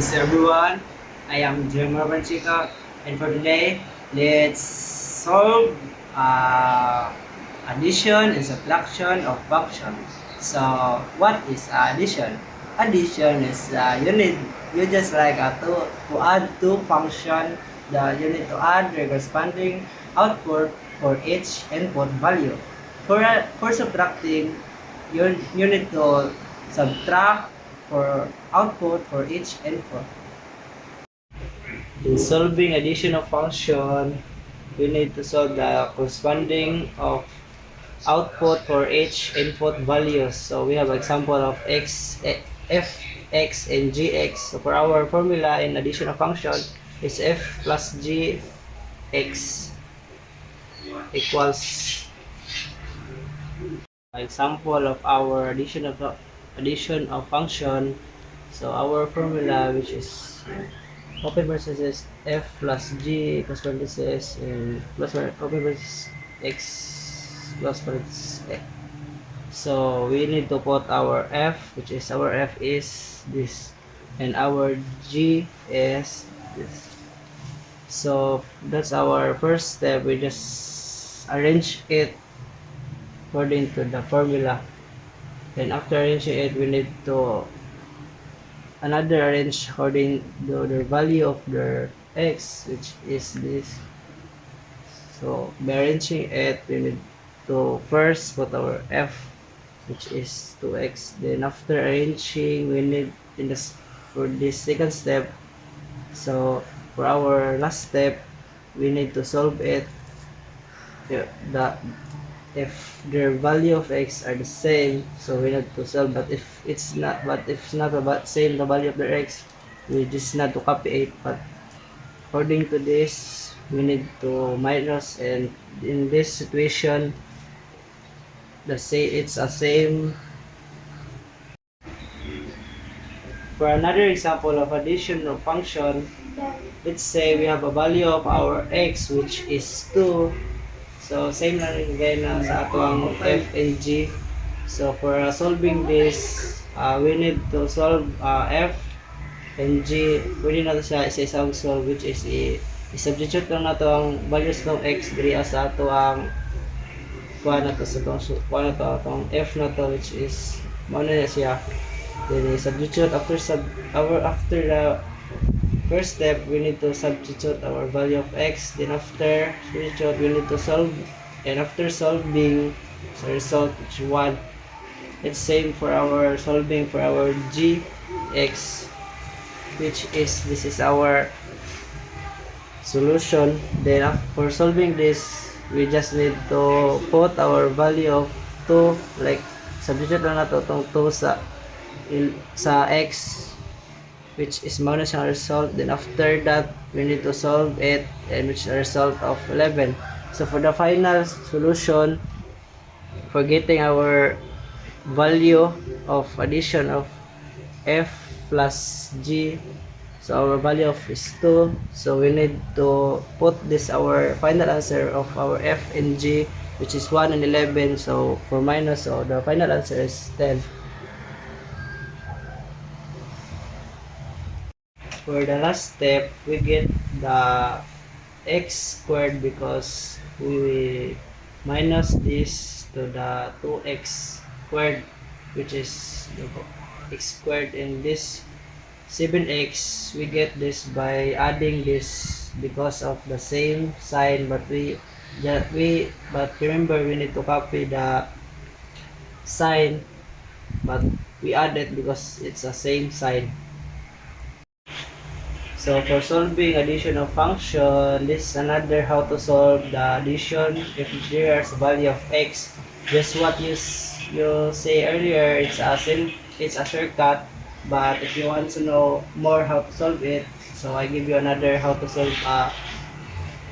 Greetings everyone. I am Jeremy Banchica, and for today, let's solve addition and subtraction of function. So, what is addition? Addition is you just like to add two function. You need to add the corresponding output for each input value. For subtracting, you need to subtract for output for each input. In solving addition of function, we need to solve the corresponding of output for each input values. So we have example of f, x, and gx. So for our formula in addition of function is f plus g x equals example of our addition of function. So our formula, which is open parenthesis f plus g equals parenthesis and plus open parenthesis x plus parenthesis x. So we need to put our f, which is our f is this, and our g is this. So that's our first step. We just arrange it according to the formula. Then after arranging it, we need to another arrange according to the value of the x, which is this. So by arranging it, we need to first put our f, which is 2x. Then after arranging, we need for this second step. So for our last step, we need to solve it. The if their value of x are the same, so we need to solve. But if it's not about same the value of the x, we just need to copy it. But according to this, we need to minus, and in this situation, it's a same. For another example of addition of function, let's say we have a value of our x which is 2. So same na rin again sa ato ang f and g. So for solving this, we need to solve f and g. Pwede na siya isa-isang solve, which is i-substitute lang na to ang values ng x diri sa ato ang kuha na to atong f na to, which is muna na siya. Then i-substitute after the first step, we need to substitute our value of x. Then after substitute, we need to solve, and after solving, the result is 1. It's same for our solving for our g x, which is this is our solution. Then for solving this, we just need to put our value of 2, like substitute lang nato itong 2 sa x, which is minus ang result. Then after that, we need to solve it, and which is a result of 11. So for the final solution, for getting our value of addition of f plus g, so our value of is 2. So we need to put this our final answer of our f and g, which is 1 and 11. So for minus, so the final answer is 10. For the last step, we get the x squared because we minus this to the 2x squared, which is x squared, and this 7x, we get this by adding this because of the same sign. But remember, we need to copy the sign, but we add it because it's the same sign. So for solving addition of function, this is another how to solve the addition if there is a value of x. Just what you say earlier, it's a shortcut. But if you want to know more how to solve it, so I give you another how to solve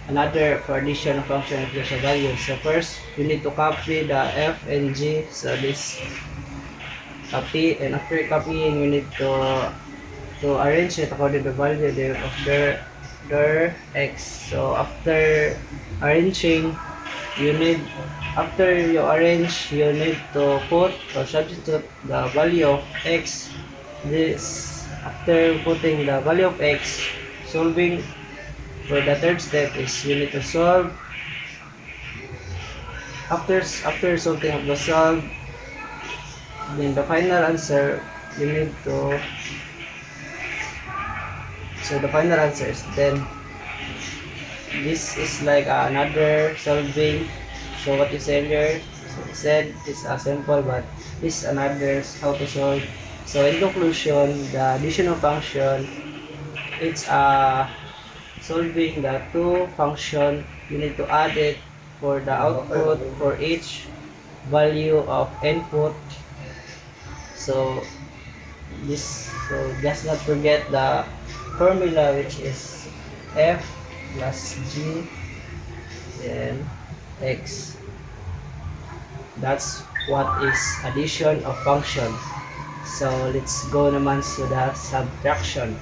another for addition of function if there's a value. So first, you need to copy the f and g. So this copy, and after copying, you need to arrange it according to the value of their x. So after arranging, after you arrange, you need to put or substitute the value of x. This After putting the value of x, solving for the third step is you need to solve. After solving of the solve, then the final answer you need to, so the final answer is then this is like another solving. So what you said here, so you said it's a simple, but this is another how to solve. So in conclusion, the additional function, it's solving the two function. You need to add it for the output for each value of input. So so just not forget the formula, which is f plus g then x. That's what is addition of function. So let's go naman to the subtraction.